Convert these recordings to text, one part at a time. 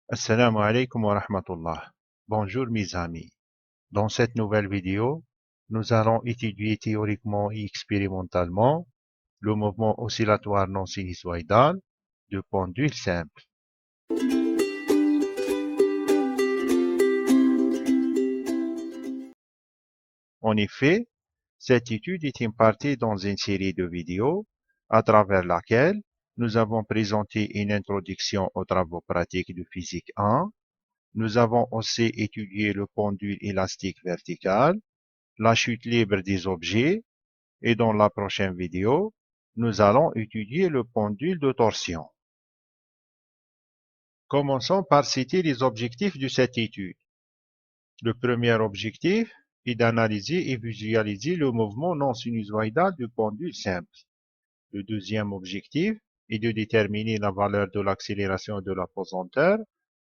Assalamu alaikum wa rahmatullah. Bonjour mes amis. Dans cette nouvelle vidéo, nous allons étudier théoriquement et expérimentalement le mouvement oscillatoire non sinusoïdal de pendule simple. En effet, cette étude est une partie dans une série de vidéos à travers laquelle nous avons présenté une introduction aux travaux pratiques de physique 1. Nous avons aussi étudié le pendule élastique vertical, la chute libre des objets, et dans la prochaine vidéo, nous allons étudier le pendule de torsion. Commençons par citer les objectifs de cette étude. Le premier objectif est d'analyser et visualiser le mouvement non sinusoïdal du pendule simple. Le deuxième objectif est de déterminer la valeur de l'accélération de la pesanteur,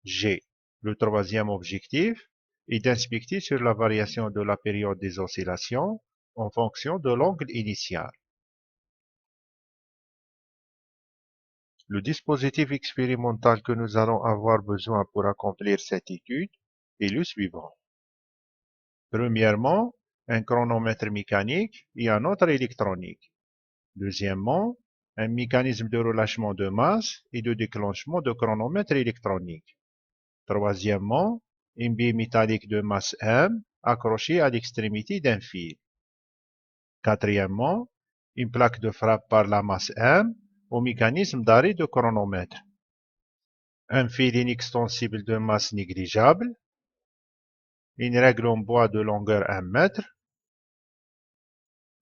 G. Le troisième objectif est d'inspecter sur la variation de la période des oscillations en fonction de l'angle initial. Le dispositif expérimental que nous allons avoir besoin pour accomplir cette étude est le suivant. Premièrement, un chronomètre mécanique et un autre électronique. Deuxièmement, un mécanisme de relâchement de masse et de déclenchement de chronomètre électronique. Troisièmement, une bille métallique de masse M accrochée à l'extrémité d'un fil. Quatrièmement, une plaque de frappe par la masse M au mécanisme d'arrêt de chronomètre. Un fil inextensible de masse négligeable, une règle en bois de longueur 1 mètre,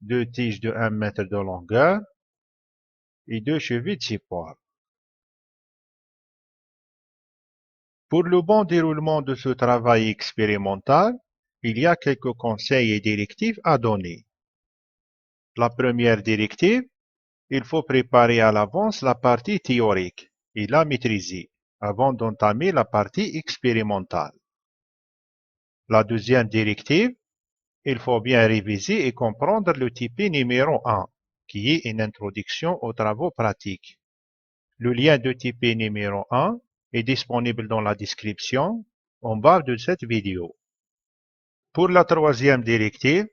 deux tiges de 1 mètre de longueur et deux chevilles de support. Pour le bon déroulement de ce travail expérimental, il y a quelques conseils et directives à donner. La première directive, il faut préparer à l'avance la partie théorique et la maîtriser avant d'entamer la partie expérimentale. La deuxième directive, il faut bien réviser et comprendre le type numéro 1, qui est une introduction aux travaux pratiques. Le lien de type numéro 1 est disponible dans la description en bas de cette vidéo. Pour la troisième directive,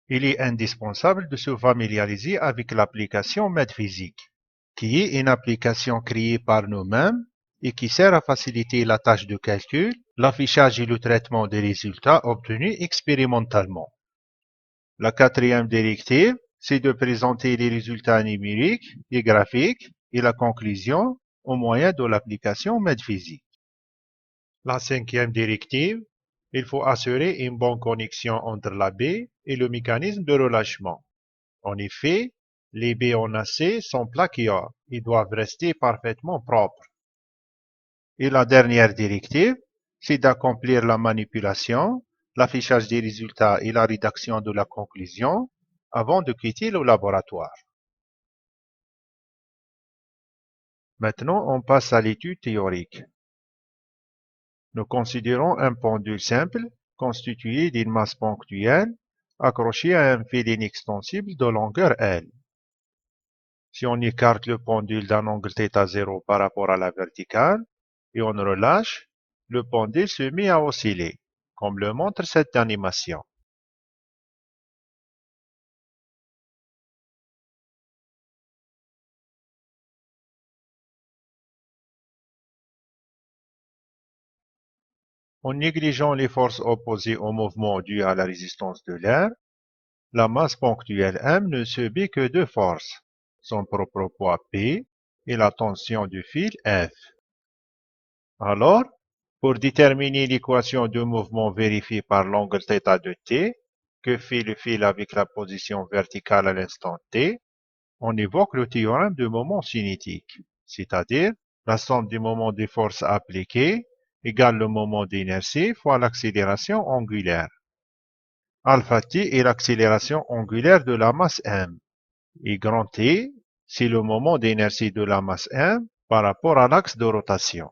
il est indispensable de se familiariser avec l'application MathPhysics, qui est une application créée par nous-mêmes et qui sert à faciliter la tâche de calcul, l'affichage et le traitement des résultats obtenus expérimentalement. La quatrième directive, c'est de présenter les résultats numériques et graphiques et la conclusion au moyen de l'application MathPhysics. La cinquième directive, il faut assurer une bonne connexion entre la baie et le mécanisme de relâchement. En effet, les baies en acier sont plaquées et doivent rester parfaitement propres. Et la dernière directive, c'est d'accomplir la manipulation, l'affichage des résultats et la rédaction de la conclusion avant de quitter le laboratoire. Maintenant, on passe à l'étude théorique. Nous considérons un pendule simple constitué d'une masse ponctuelle accrochée à un fil inextensible de longueur L. Si on écarte le pendule d'un angle θ0 par rapport à la verticale et on relâche, le pendule se met à osciller, comme le montre cette animation. En négligeant les forces opposées au mouvement dû à la résistance de l'air, la masse ponctuelle M ne subit que deux forces, son propre poids P et la tension du fil F. Alors, pour déterminer l'équation de mouvement vérifiée par l'angle θ de t, que fait le fil avec la position verticale à l'instant t, on évoque le théorème du moment cinétique, c'est-à-dire la somme des moments des forces appliquées égale le moment d'inertie fois l'accélération angulaire. Alpha t est l'accélération angulaire de la masse m, et grand T, c'est le moment d'inertie de la masse m par rapport à l'axe de rotation.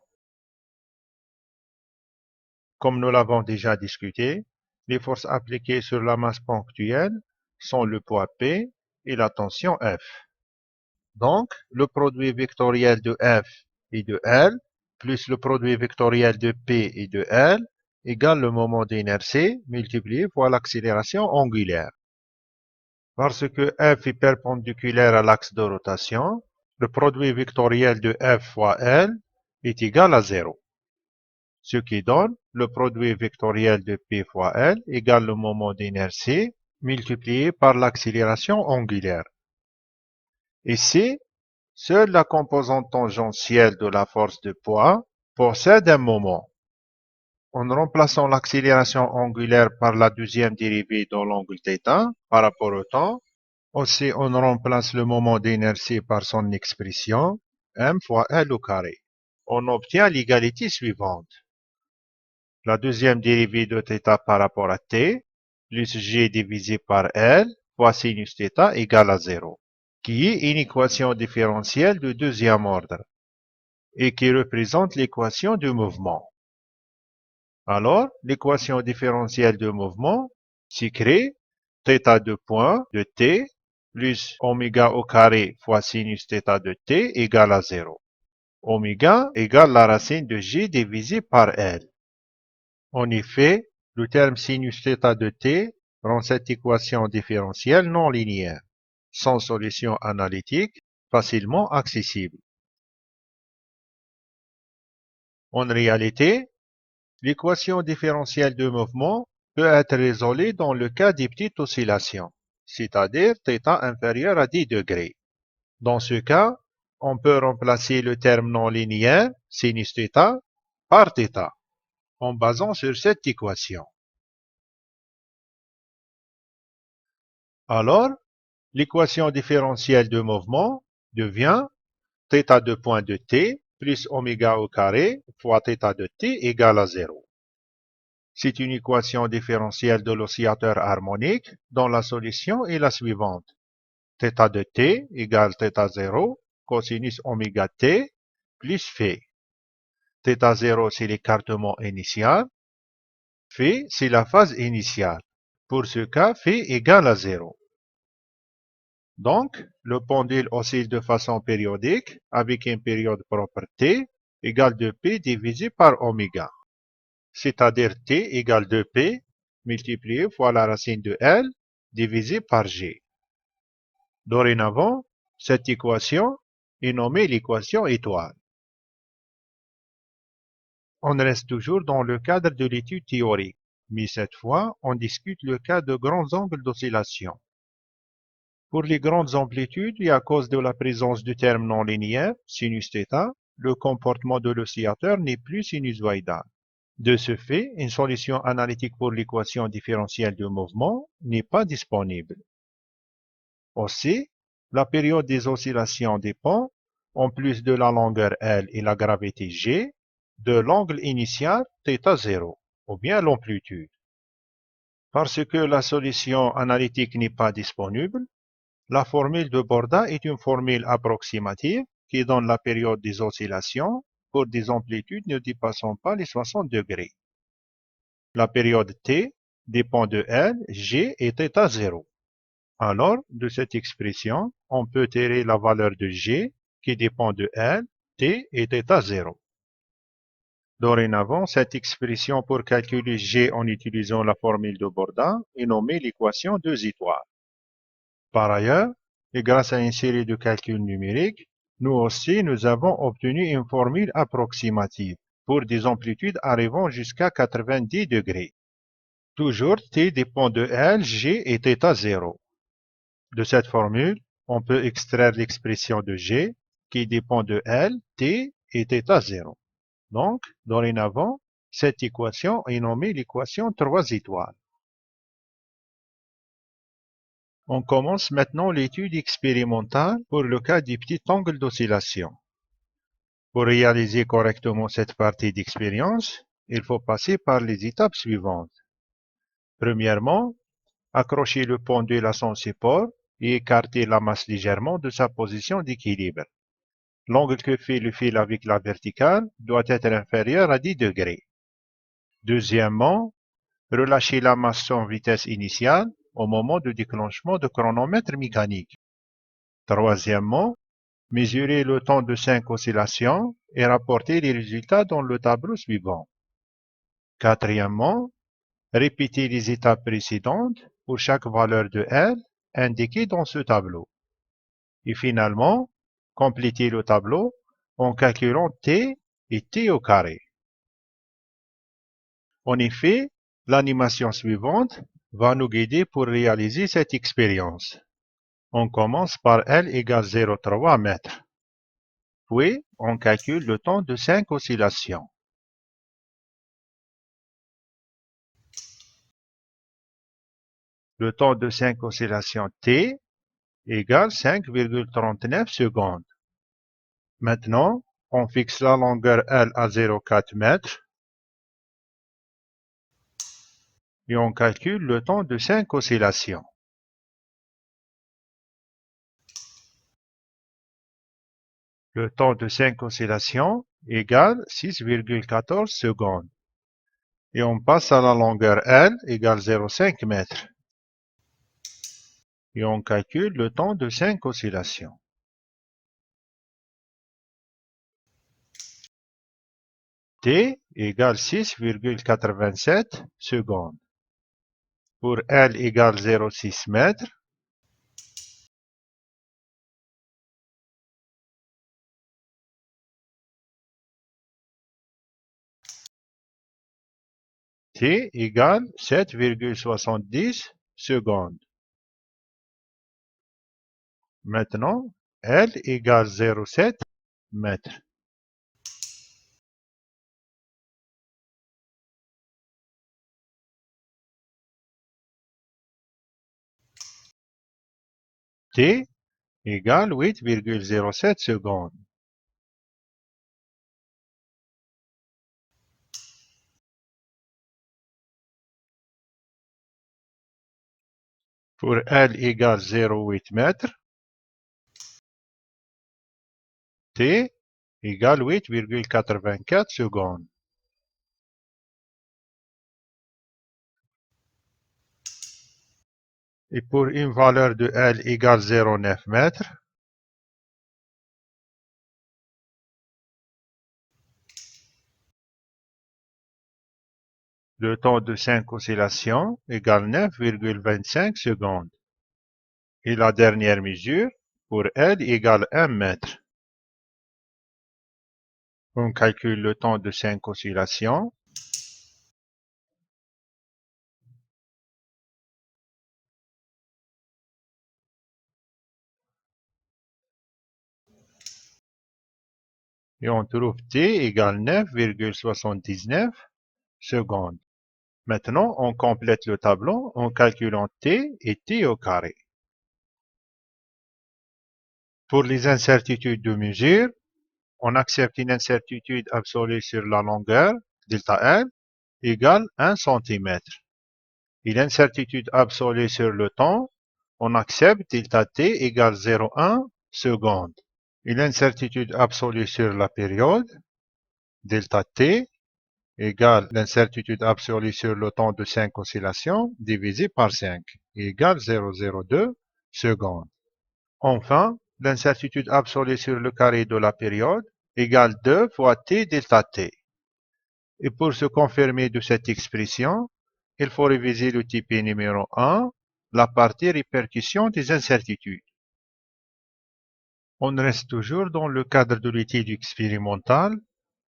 Comme nous l'avons déjà discuté, les forces appliquées sur la masse ponctuelle sont le poids P et la tension F. Donc, le produit vectoriel de F et de L plus le produit vectoriel de P et de L égale le moment d'inertie multiplié par l'accélération angulaire. Parce que F est perpendiculaire à l'axe de rotation, le produit vectoriel de F fois L est égal à 0. Ce qui donne le produit vectoriel de P fois L égale le moment d'inertie multiplié par l'accélération angulaire. Ici, seule la composante tangentielle de la force de poids possède un moment. En remplaçant l'accélération angulaire par la deuxième dérivée dans l'angle θ par rapport au temps, aussi on remplace le moment d'inertie par son expression m fois L au carré. On obtient l'égalité suivante. La deuxième dérivée de θ par rapport à t, plus g divisé par L fois sinus θ égale à 0, qui est une équation différentielle de deuxième ordre et qui représente l'équation du mouvement. Alors, l'équation différentielle de mouvement s'écrit θ de point de t plus oméga au carré fois sinus θ de t égale à 0. Oméga égale la racine de g divisé par L. En effet, le terme sinus θ de t rend cette équation différentielle non linéaire, sans solution analytique, facilement accessible. En réalité, l'équation différentielle de mouvement peut être résolue dans le cas des petites oscillations, c'est-à-dire θ inférieur à 10 degrés. Dans ce cas, on peut remplacer le terme non linéaire, sinus θ, par θ, en basant sur cette équation. Alors, l'équation différentielle de mouvement devient θ de point de t plus oméga au carré fois θ de t égale à 0. C'est une équation différentielle de l'oscillateur harmonique dont la solution est la suivante. θ de t égale θ0 cosinus oméga t plus φ. θ0 c'est l'écartement initial, φ c'est la phase initiale. Pour ce cas, φ égale à 0. Donc, le pendule oscille de façon périodique avec une période propre t égale 2p divisé par oméga, c'est-à-dire t égale 2p multiplié fois la racine de L divisé par g. Dorénavant, cette équation est nommée l'équation étoile. On reste toujours dans le cadre de l'étude théorique, mais cette fois, on discute le cas de grands angles d'oscillation. Pour les grandes amplitudes et à cause de la présence du terme non linéaire, sinus θ, le comportement de l'oscillateur n'est plus sinusoïdal. De ce fait, une solution analytique pour l'équation différentielle de mouvement n'est pas disponible. Aussi, la période des oscillations dépend, en plus de la longueur L et la gravité G, de l'angle initial θ0, ou bien l'amplitude. Parce que la solution analytique n'est pas disponible, la formule de Borda est une formule approximative qui donne la période des oscillations pour des amplitudes ne dépassant pas les 60 degrés. La période t dépend de L, G et θ0. Alors, de cette expression, on peut tirer la valeur de G qui dépend de L, t et θ0. Dorénavant, cette expression pour calculer G en utilisant la formule de Borda est nommée l'équation 2 étoiles. Par ailleurs, et grâce à une série de calculs numériques, nous aussi nous avons obtenu une formule approximative pour des amplitudes arrivant jusqu'à 90 degrés. Toujours t dépend de L, G et θ0. De cette formule, on peut extraire l'expression de G qui dépend de L, t et θ0. Donc, dorénavant, cette équation est nommée l'équation 3 étoiles. On commence maintenant l'étude expérimentale pour le cas du petit angle d'oscillation. Pour réaliser correctement cette partie d'expérience, il faut passer par les étapes suivantes. Premièrement, accrocher le pendule à son support et écarter la masse légèrement de sa position d'équilibre. L'angle que fait le fil avec la verticale doit être inférieur à 10 degrés. Deuxièmement, relâcher la masse sans vitesse initiale au moment du déclenchement de chronomètre mécanique. Troisièmement, Mesurez le temps de 5 oscillations et rapportez les résultats dans le tableau suivant. Quatrièmement, répétez les étapes précédentes pour chaque valeur de L indiquée dans ce tableau. Et finalement, complétez le tableau en calculant T et T au carré. En effet, l'animation suivante va nous guider pour réaliser cette expérience. On commence par L égale 0,3 mètres. Puis, on calcule le temps de 5 oscillations. Le temps de 5 oscillations T égale 5,39 secondes. Maintenant, on fixe la longueur L à 0,4 mètres et on calcule le temps de 5 oscillations. Le temps de 5 oscillations égale 6,14 secondes. Et on passe à la longueur L égale 0,5 mètres. Et on calcule le temps de 5 oscillations. T égale 6,87 secondes. Pour L égale 0,6 mètres, T égale 7,70 secondes. Maintenant, L égale 0,7 mètres. T égale 8,07 secondes. Pour L égale 0,8 mètres, T égale 8,84 secondes. Et pour une valeur de L égale 0,9 mètres, le temps de 5 oscillations égale 9,25 secondes. Et la dernière mesure, pour L égale 1 mètre. On calcule le temps de 5 oscillations. Et on trouve T égale 9,79 secondes. Maintenant, on complète le tableau en calculant T et T au carré. Pour les incertitudes de mesure, on accepte une incertitude absolue sur la longueur, delta L, égale 1 cm. Et l'incertitude absolue sur le temps, on accepte delta T égale 0,1 seconde. Et l'incertitude absolue sur la période, delta T, égale l'incertitude absolue sur le temps de 5 oscillations divisé par 5, égale 0,02 secondes. Enfin, l'incertitude absolue sur le carré de la période égale 2 fois T delta T. Et pour se confirmer de cette expression, il faut réviser le type numéro 1, la partie répercussion des incertitudes. On reste toujours dans le cadre de l'étude expérimentale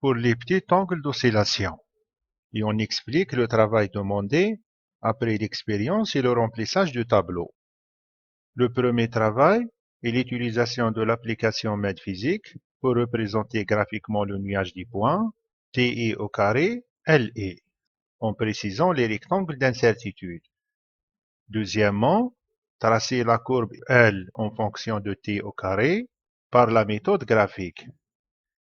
pour les petits angles d'oscillation. Et on explique le travail demandé après l'expérience et le remplissage du tableau. Le premier travail est l'utilisation de l'application MathPhysics pour représenter graphiquement le nuage des points TE au carré, LE, en précisant les rectangles d'incertitude. Deuxièmement, tracer la courbe L en fonction de T au carré par la méthode graphique.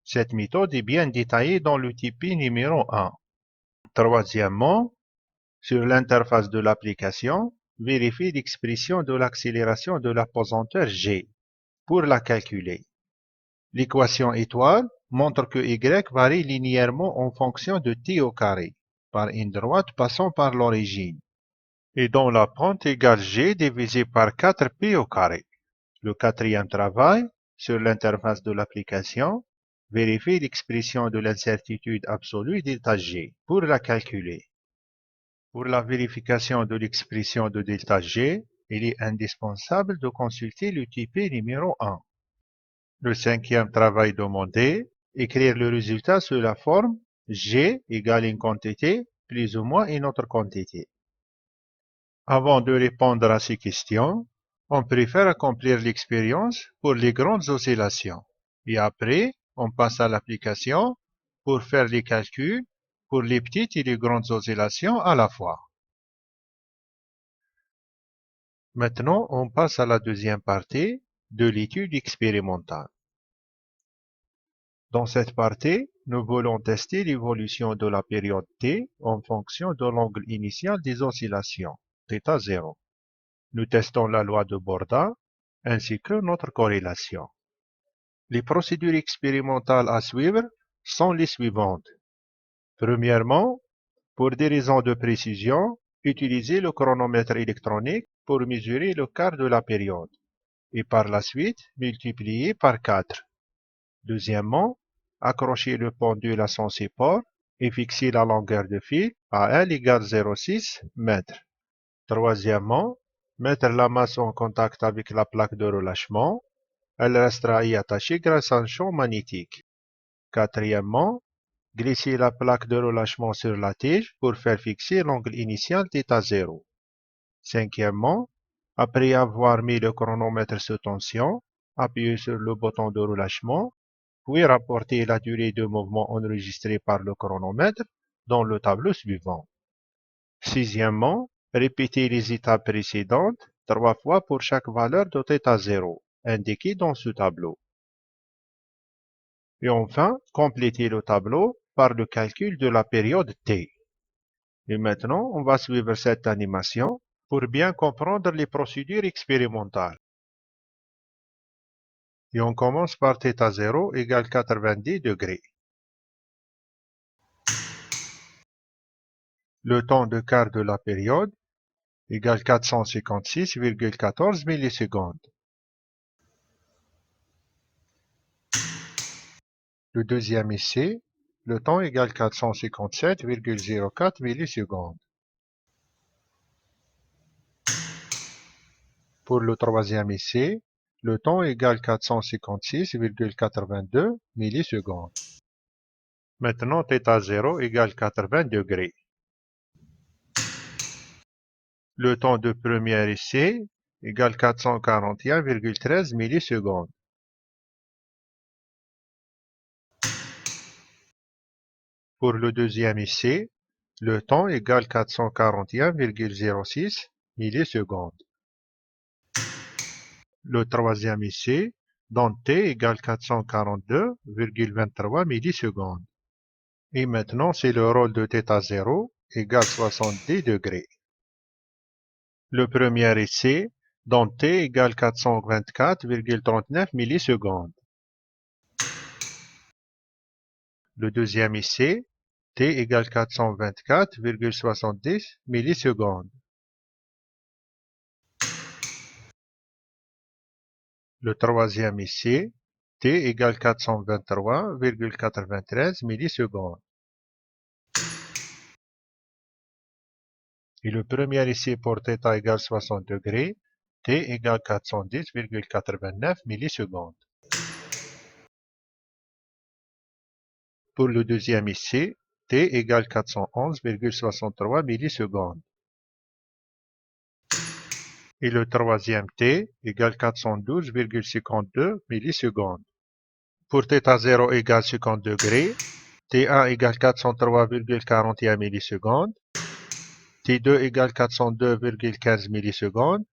Cette méthode est bien détaillée dans le Tipeee numéro 1. Troisièmement, sur l'interface de l'application, vérifiez l'expression de l'accélération de l'apesanteur G pour la calculer. L'équation étoile montre que y varie linéairement en fonction de t au carré, par une droite passant par l'origine, et dont la pente égale g divisé par 4p au carré. Le quatrième travail, sur l'interface de l'application, vérifiez l'expression de l'incertitude absolue delta G pour la calculer. Pour la vérification de l'expression de delta G, il est indispensable de consulter l'UTP numéro 1. Le cinquième travail demandé, écrire le résultat sous la forme G égale une quantité plus ou moins une autre quantité. Avant de répondre à ces questions, on préfère accomplir l'expérience pour les grandes oscillations. Et après, on passe à l'application pour faire les calculs pour les petites et les grandes oscillations à la fois. Maintenant, on passe à la deuxième partie de l'étude expérimentale. Dans cette partie, nous voulons tester l'évolution de la période t en fonction de l'angle initial des oscillations, θ0. Nous testons la loi de Borda ainsi que notre corrélation. Les procédures expérimentales à suivre sont les suivantes. Premièrement, pour des raisons de précision, utilisez le chronomètre électronique pour mesurer le quart de la période et par la suite multiplier par 4. Deuxièmement, accrochez le pendule à son support et fixez la longueur de fil à L égale 0,6 m. Troisièmement, mettre la masse en contact avec la plaque de relâchement. Elle restera y attachée grâce à un champ magnétique. Quatrièmement, glisser la plaque de relâchement sur la tige pour faire fixer l'angle initial θ0. Cinquièmement, après avoir mis le chronomètre sous tension, appuyez sur le bouton de relâchement, puis rapporter la durée de mouvement enregistrée par le chronomètre dans le tableau suivant. Sixièmement, répétez les étapes précédentes 3 fois pour chaque valeur de θ0, indiquée dans ce tableau. Et enfin, complétez le tableau par le calcul de la période t. Et maintenant, on va suivre cette animation pour bien comprendre les procédures expérimentales. Et on commence par θ0 égale 90 degrés. Le temps de quart de la période égale 456,14 millisecondes. Le deuxième essai, le temps égale 457,04 millisecondes. Pour le troisième essai, le temps égale 456,82 millisecondes. Maintenant, θ0 égale 80 degrés. Le temps de premier essai égale 441,13 millisecondes. Pour le deuxième essai, le temps égale 441,06 millisecondes. Le troisième essai donne t égale 442,23 millisecondes. Et maintenant, c'est le rôle de θ0 égale 70 degrés. Le premier essai donne t égale 424,39 millisecondes. Le deuxième essai, t égale 424,70 millisecondes. Le troisième essai, t égale 423,93 millisecondes. Et le premier essai pour θ égale 60 degrés, t égale 410,89 millisecondes. Pour le deuxième essai, t égale 411,63 millisecondes. Et le troisième t égale 412,52 millisecondes. Pour θ0 égale 50 degrés, T1 égale 403,41 millisecondes, T2 égale 402,15 millisecondes,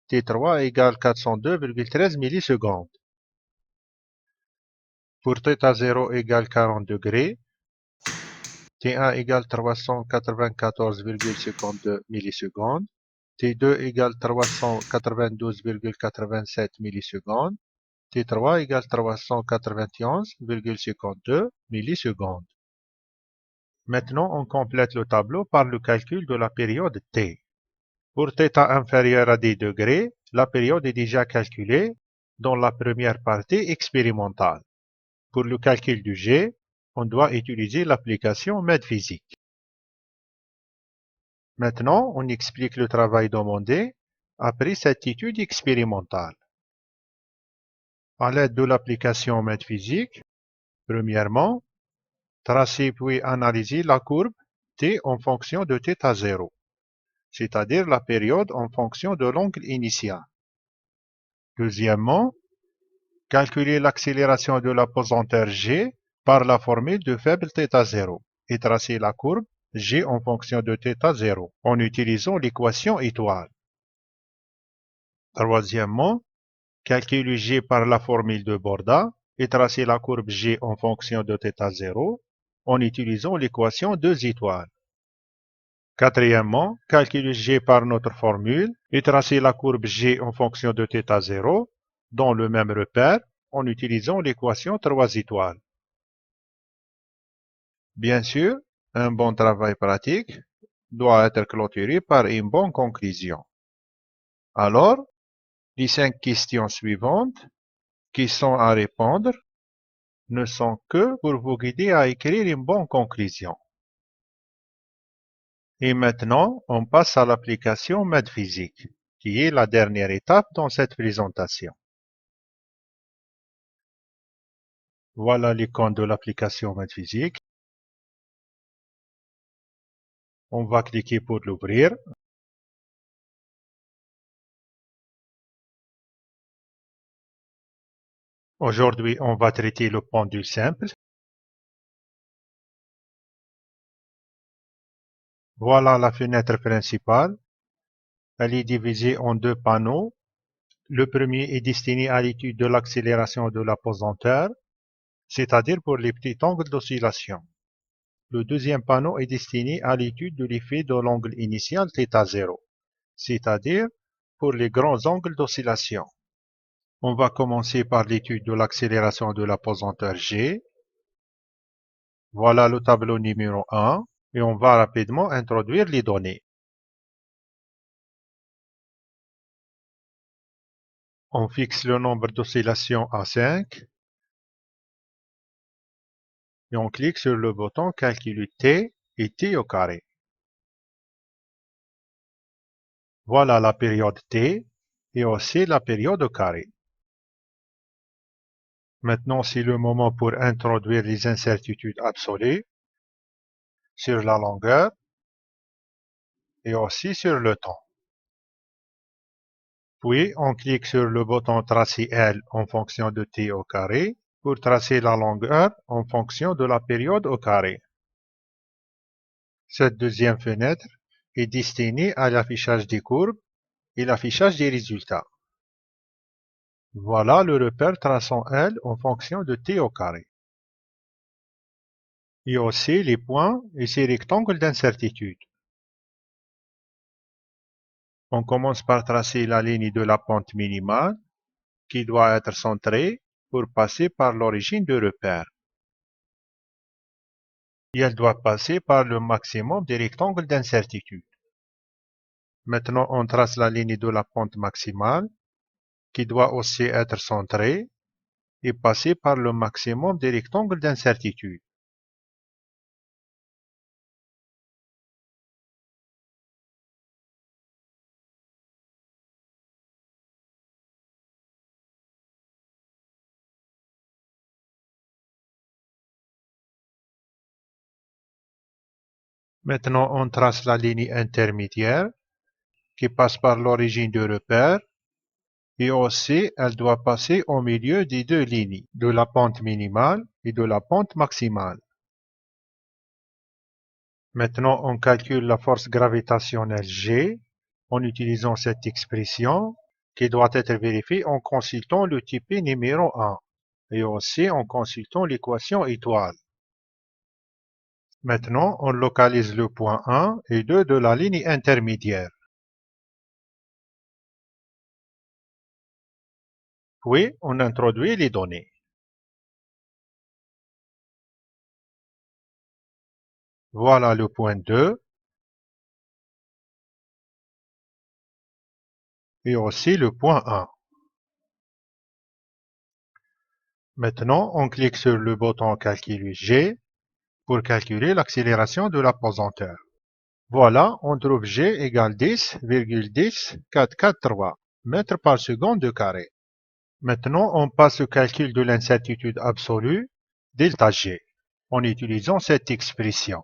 T3 égale 402,13 millisecondes. Pour θ0 égale 40 degrés, T1 égale 394,52 millisecondes, T2 égale 392,87 millisecondes, T3 égale 391,52 millisecondes. Maintenant, on complète le tableau par le calcul de la période t. Pour θ inférieur à 10 degrés, la période est déjà calculée dans la première partie expérimentale. Pour le calcul du G, on doit utiliser l'application MathPhysique. Maintenant, on explique le travail demandé après cette étude expérimentale. À l'aide de l'application MathPhysique, premièrement, tracer puis analyser la courbe t en fonction de θ0, c'est-à-dire la période en fonction de l'angle initial. Deuxièmement, calculer l'accélération de la pesanteur g par la formule de faible θ0 et tracer la courbe g en fonction de θ0 en utilisant l'équation étoile. Troisièmement, calculer g par la formule de Borda et tracer la courbe g en fonction de θ0 en utilisant l'équation 2 étoiles. Quatrièmement, calculer g par notre formule et tracer la courbe g en fonction de θ0 dans le même repère en utilisant l'équation 3 étoiles. Bien sûr, un bon travail pratique doit être clôturé par une bonne conclusion. Alors, les 5 questions suivantes qui sont à répondre ne sont que pour vous guider à écrire une bonne conclusion. Et maintenant, on passe à l'application MathPhysique, qui est la dernière étape dans cette présentation. Voilà l'icône de l'application MathPhysique. On va cliquer pour l'ouvrir. Aujourd'hui, on va traiter le pendule simple. Voilà la fenêtre principale. Elle est divisée en 2 panneaux. Le premier est destiné à l'étude de l'accélération de la pesanteur, c'est-à-dire pour les petits angles d'oscillation. Le deuxième panneau est destiné à l'étude de l'effet de l'angle initial θ0, c'est-à-dire pour les grands angles d'oscillation. On va commencer par l'étude de l'accélération de la pesanteur g. Voilà le tableau numéro 1 et on va rapidement introduire les données. On fixe le nombre d'oscillations à 5 et on clique sur le bouton Calculer t et t au carré. Voilà la période t et aussi la période au carré. Maintenant, c'est le moment pour introduire les incertitudes absolues sur la longueur et aussi sur le temps. Puis, on clique sur le bouton Tracer L en fonction de t au carré pour tracer la longueur en fonction de la période au carré. Cette deuxième fenêtre est destinée à l'affichage des courbes et l'affichage des résultats. Voilà le repère traçant L en fonction de t au carré. Et aussi les points et ces rectangles d'incertitude. On commence par tracer la ligne de la pente minimale qui doit être centrée pour passer par l'origine du repère. Et elle doit passer par le maximum des rectangles d'incertitude. Maintenant, on trace la ligne de la pente maximale qui doit aussi être centrée et passer par le maximum des rectangles d'incertitude. Maintenant, on trace la ligne intermédiaire qui passe par l'origine du repère et aussi elle doit passer au milieu des deux lignes, de la pente minimale et de la pente maximale. Maintenant, on calcule la force gravitationnelle G en utilisant cette expression qui doit être vérifiée en consultant le type numéro 1 et aussi en consultant l'équation étoile. Maintenant, on localise le point 1 et 2 de la ligne intermédiaire. Puis, on introduit les données. Voilà le point 2 et aussi le point 1. Maintenant, on clique sur le bouton Calculer G pour calculer l'accélération de l'apesanteur. Voilà, on trouve G égale 10,10443 mètres par seconde de carré. Maintenant, on passe au calcul de l'incertitude absolue, delta G, en utilisant cette expression.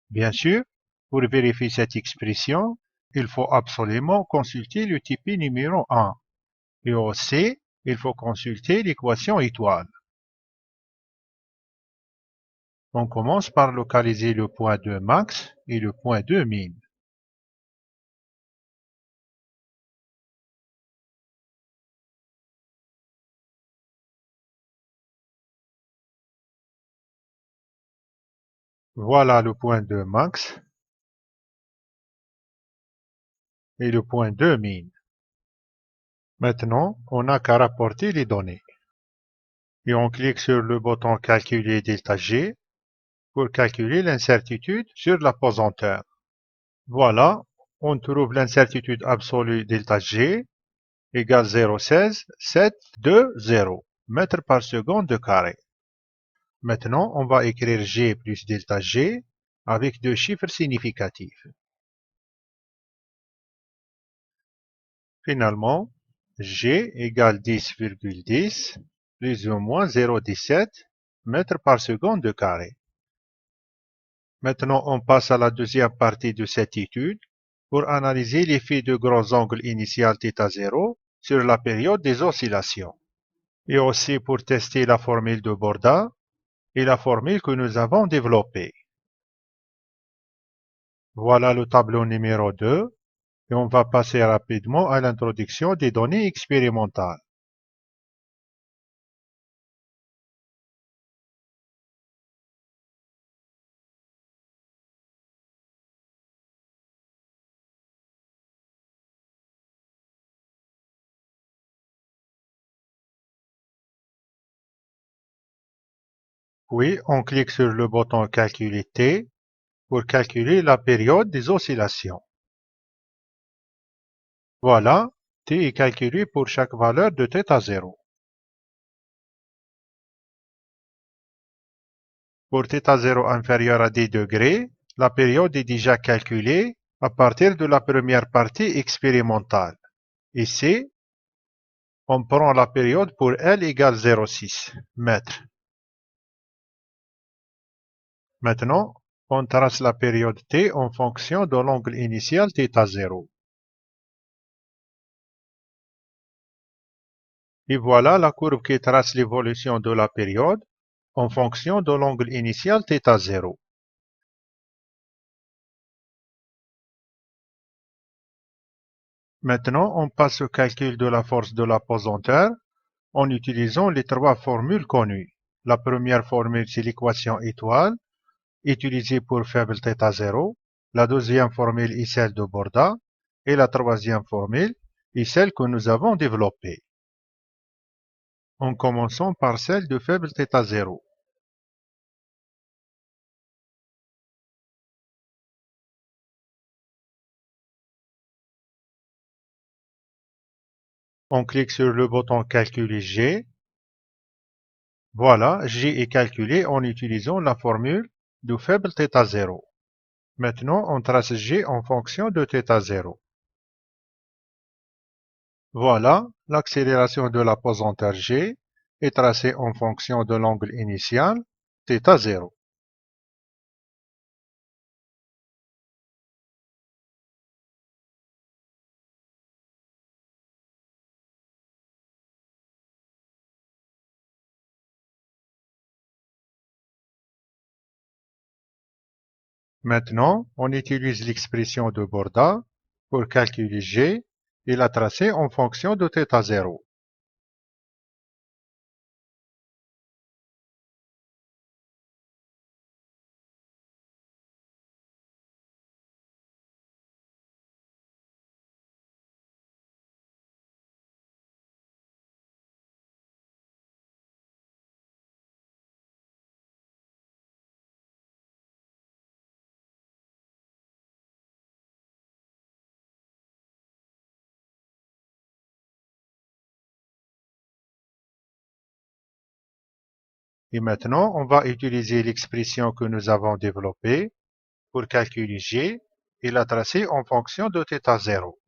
Bien sûr, pour vérifier cette expression, il faut absolument consulter le TP numéro 1. Et aussi, il faut consulter l'équation étoile. On commence par localiser le point de max et le point de min. Voilà le point de max et le point de min. Maintenant, on n'a qu'à rapporter les données. Et on clique sur le bouton Calculer delta G pour calculer l'incertitude sur l'apesanteur. Voilà, on trouve l'incertitude absolue delta G égale 0,16720 mètres par seconde de carré. Maintenant, on va écrire G plus delta G avec deux chiffres significatifs. Finalement, G égale 10,10 plus ou moins 0,17 mètres par seconde de carré. Maintenant, on passe à la deuxième partie de cette étude pour analyser l'effet de gros angle initial θ0 sur la période des oscillations. Et aussi pour tester la formule de Borda et la formule que nous avons développée. Voilà le tableau numéro 2 et on va passer rapidement à l'introduction des données expérimentales. Puis, on clique sur le bouton Calculer T pour calculer la période des oscillations. Voilà, T est calculé pour chaque valeur de θ0. Pour θ0 inférieur à 10 degrés, la période est déjà calculée à partir de la première partie expérimentale. Ici, on prend la période pour L égale 0,6 mètres. Maintenant, on trace la période T en fonction de l'angle initial θ0. Et voilà la courbe qui trace l'évolution de la période en fonction de l'angle initial θ0. Maintenant, on passe au calcul de la force de l'apesanteur en utilisant les trois formules connues. La première formule, c'est l'équation étoile, utilisée pour faible θ0. La deuxième formule est celle de Borda. Et la troisième formule est celle que nous avons développée. En commençant par celle de faible θ0. On clique sur le bouton Calculer G. Voilà, G est calculé en utilisant la formule de faible θ0. Maintenant, on trace G en fonction de θ0. Voilà, l'accélération de l'apesanteur G est tracée en fonction de l'angle initial θ0. Maintenant, on utilise l'expression de Borda pour calculer G et la tracer en fonction de θ0. Et maintenant, on va utiliser l'expression que nous avons développée pour calculer G et la tracer en fonction de θ0.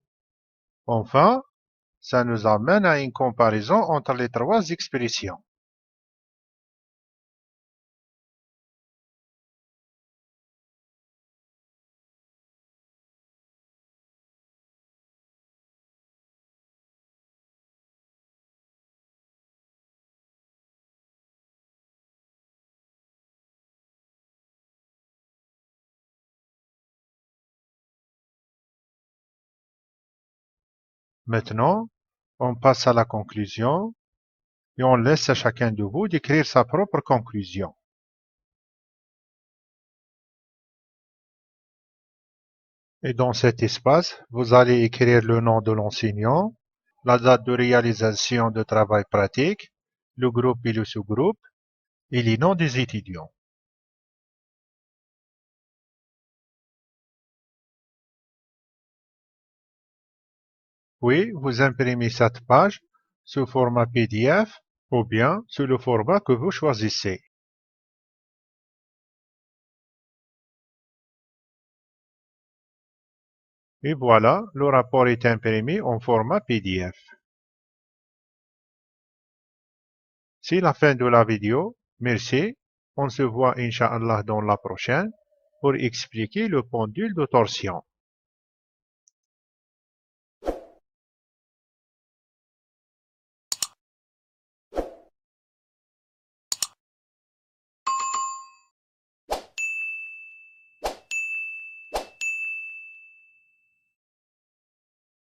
Enfin, ça nous amène à une comparaison entre les trois expressions. Maintenant, on passe à la conclusion et on laisse à chacun de vous d'écrire sa propre conclusion. Et dans cet espace, vous allez écrire le nom de l'enseignant, la date de réalisation de travail pratique, le groupe et le sous-groupe, et les noms des étudiants. Puis, vous imprimez cette page sous format PDF ou bien sous le format que vous choisissez. Et voilà, le rapport est imprimé en format PDF. C'est la fin de la vidéo. Merci. On se voit Inch'Allah dans la prochaine pour expliquer le pendule de torsion.